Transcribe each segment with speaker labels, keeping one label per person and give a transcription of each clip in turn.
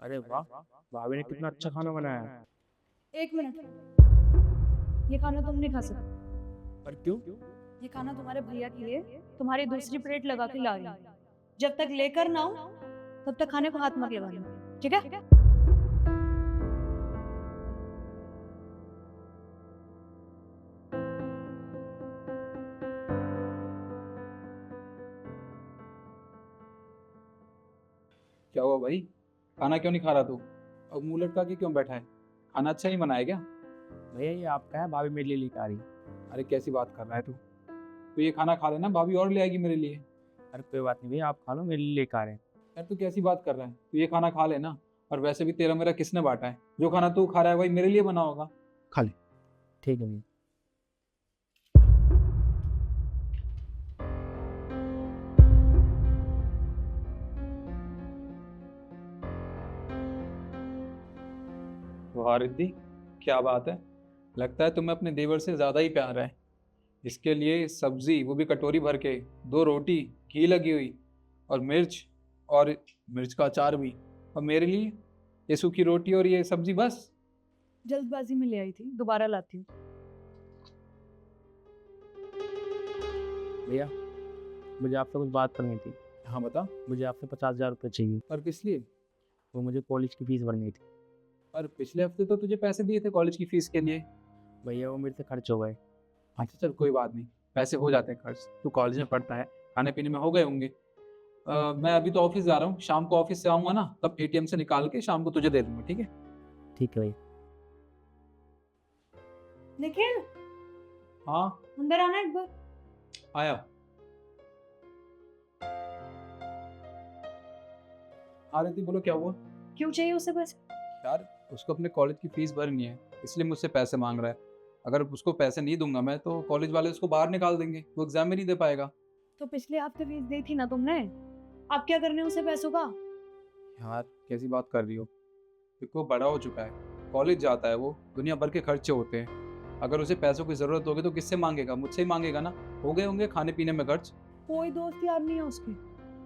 Speaker 1: अरे वाह, भाभी ने कितना अच्छा खाना बनाया है।
Speaker 2: एक मिनट, ये खाना तुम नहीं खा सकते।
Speaker 1: पर क्यों?
Speaker 2: ये खाना तुम्हारे भैया के लिए तुम्हारी दूसरी प्लेट लगा के ला रही हूँ। जब तक लेकर ना हो तब तक खाने को हाथ मत लगाना, ठीक है?
Speaker 3: क्या हुआ भाई? खाना क्यों नहीं खा रहा तू? अब मुंह लटका के क्यों बैठा है? खाना अच्छा ही बनाया है क्या?
Speaker 1: भैया ये आपका है, भाभी मेरे लिए लेकर आ रही है।
Speaker 3: अरे कैसी बात कर रहा है तू? तो ये खाना खा लेना, भाभी और ले आएगी मेरे लिए।
Speaker 1: अरे कोई बात नहीं भैया, आप खा लो, मेरे लिए लेकर आ रहे हैं।
Speaker 3: यार तू कैसी बात कर रहा है? तू ये खाना खा लेना। और वैसे भी तेरा मेरा किसने बांटा है? जो खाना तू खा रहा है वही मेरे लिए बना होगा। खा ले।
Speaker 1: ठीक है भैया।
Speaker 3: वाह रिद्धि, क्या बात है। लगता है तुम्हें अपने देवर से ज्यादा ही प्यार है। इसके लिए सब्जी, वो भी कटोरी भर के, 2 रोटी, घी लगी हुई, और मिर्च, और मिर्च का अचार भी। और मेरे लिए ये सूखी रोटी और ये सब्जी बस।
Speaker 2: जल्दबाजी में ले आई थी, दोबारा लाती हूँ।
Speaker 1: भैया मुझे आपसे कुछ बात करनी थी।
Speaker 3: हाँ बता।
Speaker 1: मुझे आपसे 50,000 रुपये चाहिए।
Speaker 3: और किस लिए?
Speaker 1: वो मुझे कॉलेज की फीस भरनी थी।
Speaker 3: और पिछले हफ्ते तो तुझे पैसे दिए थे कॉलेज की फीस के लिए।
Speaker 1: भैया वो मेरे से खर्च हो गए।
Speaker 3: अच्छा चल कोई बात नहीं, पैसे हो जाते हैं खर्च। तू कॉलेज में पढ़ता है, खाने पीने में हो गए होंगे। मैं अभी तो ऑफिस जा रहा हूँ, शाम को ऑफिस से आऊंगा ना, तब एटीएम से निकाल के शाम को तुझे दे दूंगा, ठीक है?
Speaker 1: ठीक है भैया।
Speaker 2: निखिल,
Speaker 3: हाँ
Speaker 2: अंदर आना एक बार।
Speaker 3: आया। आ रही थी, बोलो क्या हुआ?
Speaker 2: क्यों चाहिए उसे पैसे?
Speaker 3: यार उसको अपने कॉलेज की फीस भरनी है, इसलिए मुझसे पैसे मांग रहा है। अगर उसको पैसे नहीं दूंगा मैं तो कॉलेज वाले उसको बाहर निकाल देंगे, वो एग्जाम में नहीं दे पाएगा।
Speaker 2: तो पिछले हफ्ते फीस दी थी ना तुमने, अब क्या करने उसे पैसों का?
Speaker 3: यार कैसी बात कर रही हो? क्योंकि वो बड़ा हो चुका है, कॉलेज जाता है, वो दुनिया भर के खर्चे होते हैं। अगर उसे पैसों की जरूरत होगी तो किससे मांगेगा? मुझसे ही मांगेगा ना। हो गए होंगे खाने पीने में खर्च।
Speaker 2: कोई दोस्त यार नहीं है उसके,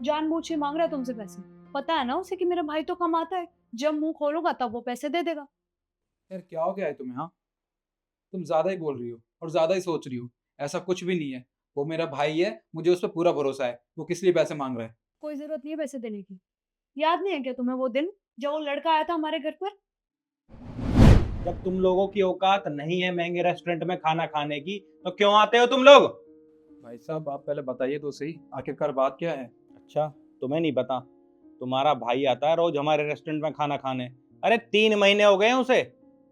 Speaker 2: जानबूझ के मांग रहा है तुमसे पैसे। पता है ना उसे कि मेरा भाई तो कमाता है, जब मुंह खोलूंगा तब वो पैसे दे देगा।
Speaker 3: यार क्या हो गया है तुम्हें? हाँ, तुम ज्यादा ही बोल रही हो और ज्यादा ही सोच रही हो। ऐसा कुछ भी नहीं है। वो मेरा भाई है, मुझे उस पर पूरा भरोसा है। वो किस लिए पैसे मांग रहा है?
Speaker 2: कोई जरूरत नहीं है पैसे देने की। याद नहीं है क्या तुम्हें वो दिन जब वो लड़का आया था हमारे घर पर?
Speaker 4: जब तुम लोगों की औकात नहीं है महंगे रेस्टोरेंट में खाना खाने की, तो क्यों आते हो तुम लोग?
Speaker 3: भाई साहब आप पहले बताइए तो सही, आखिरकार बात क्या है?
Speaker 4: अच्छा, तुम्हें नहीं पता? तुम्हारा भाई आता है रोज हमारे रेस्टोरेंट में खाना खाने। अरे 3 महीने हो गए हैं उसे।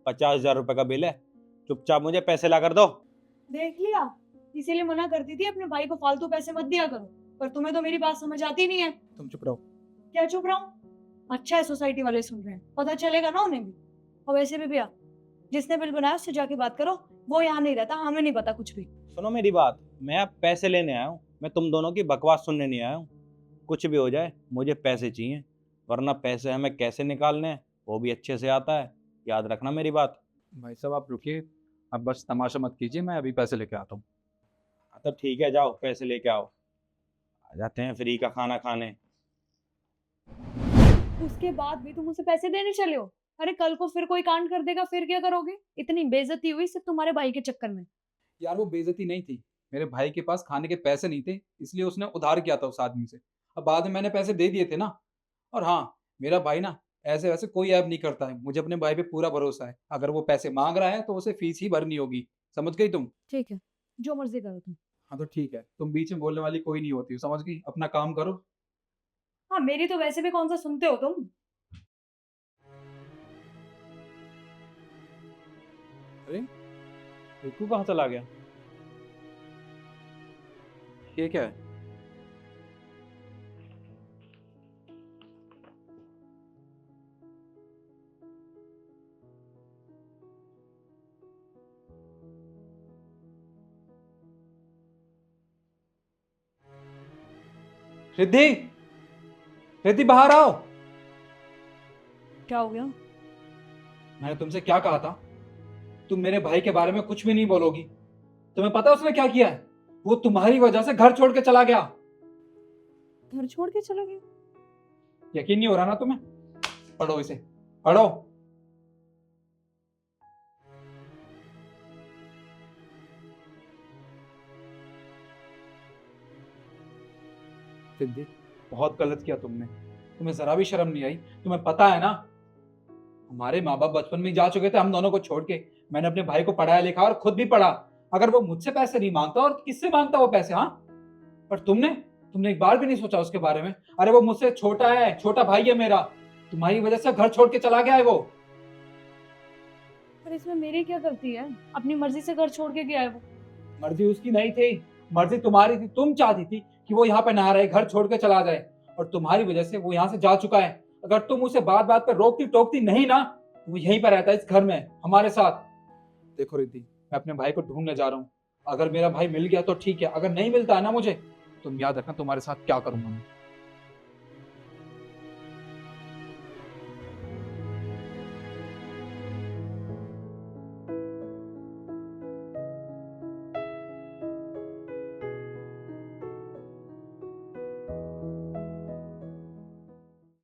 Speaker 4: 50,000 रुपए का बिल है। चुपचाप मुझे पैसे ला कर दो।
Speaker 2: देख लिया, इसीलिए मना करती थी अपने भाई को फालतू पैसे मत दिया करो। पर तुम्हें तो मेरी बात समझ आती नहीं है।
Speaker 3: तुम चुप रहो।
Speaker 2: क्या चुप रहा हूँ? अच्छा है सोसाइटी वाले सुन रहे हैं, पता चलेगा ना उन्हें भी। और वैसे भी भैया, जिसने बिल बनाया उससे जाके बात करो। वो यहाँ नहीं रहता, हमें नहीं पता कुछ भी।
Speaker 4: सुनो मेरी बात, मैं अब पैसे लेने आया हूँ, मैं तुम दोनों की बकवास सुनने नहीं आया हूँ। कुछ भी हो जाए मुझे पैसे चाहिए, वरना पैसे हमें कैसे निकालने हैं वो भी अच्छे से आता है। याद रखना मेरी बात।
Speaker 3: भाई साहब आप रुकिए, अब बस तमाशा मत कीजिए, मैं अभी पैसे लेके आता हूँ।
Speaker 4: हाँ, तो ठीक है, जाओ पैसे लेके आओ। आ जाते हैं फ्री का खाना खाने।
Speaker 2: उसके बाद भी तुम उसे पैसे देने चले हो? अरे कल को फिर कोई कांड कर देगा, फिर क्या करोगे? इतनी बेइज्जती हुई सिर्फ तुम्हारे भाई के चक्कर में।
Speaker 3: यार वो बेइज्जती नहीं थी, मेरे भाई के पास खाने के पैसे नहीं थे, इसलिए उसने उधार किया था उस आदमी से। अब बाद में मैंने पैसे दे दिए थे ना। और हाँ, मेरा भाई ना ऐसे वैसे कोई ऐप नहीं करता है, मुझे अपने भाई पे पूरा भरोसा है। अगर वो पैसे मांग रहा है तो उसे फीस ही भरनी होगी। समझ गई तुम?
Speaker 2: ठीक है, जो मर्जी करो तुम।
Speaker 3: हाँ तो ठीक है, तुम बीच में बोलने वाली कोई नहीं होती, समझ गई? अपना काम करो।
Speaker 2: हाँ, मेरी तो वैसे भी कौन सा सुनते हो तुम।
Speaker 3: अरे रिकू कहाँ चला गया? ये क्या है? रिद्धि, रिद्धि बाहर आओ।
Speaker 2: क्या हो गया?
Speaker 3: मैंने तुमसे क्या कहा था? तुम मेरे भाई के बारे में कुछ भी नहीं बोलोगी। तुम्हें पता है उसने क्या किया है? वो तुम्हारी वजह से घर छोड़ के चला गया।
Speaker 2: घर छोड़ के चले गए?
Speaker 3: यकीन नहीं हो रहा ना तुम्हें? पढ़ो इसे, पढ़ो। सिद्धि, बहुत गलत किया तुमने। तुम्हें जरा भी शर्म नहीं आई? तुम्हें पता है ना, हमारे माँ बाप बचपन में ही जा चुके थे हम दोनों को छोड़ के। मैंने अपने भाई को पढ़ाया लिखा और खुद भी पढ़ा। अगर वो मुझसे पैसे नहीं मांगता और किससे मांगता वो पैसे? हाँ, पर तुमने एक बार भी नहीं सोचा उसके बारे में। अरे वो मुझसे छोटा है, छोटा भाई है मेरा। तुम्हारी वजह से घर छोड़ के चला गया है वो।
Speaker 2: पर इसमें मेरी क्या गलती है? अपनी मर्जी से घर छोड़ के गया है वो।
Speaker 3: मर्जी उसकी नहीं थी, मर्जी तुम्हारी थी। तुम चाहती थी कि वो यहाँ पे ना रहे, घर छोड़ के चला जाए, और तुम्हारी वजह से वो यहाँ से जा चुका है। अगर तुम उसे बात बात पर रोकती टोकती नहीं ना, तो वो यहीं पर रहता है, इस घर में हमारे साथ। देखो रिद्धि, मैं अपने भाई को ढूंढने जा रहा हूँ। अगर मेरा भाई मिल गया तो ठीक है, अगर नहीं मिलता है ना मुझे, तुम याद रखना तुम्हारे साथ क्या करूंगा मैं।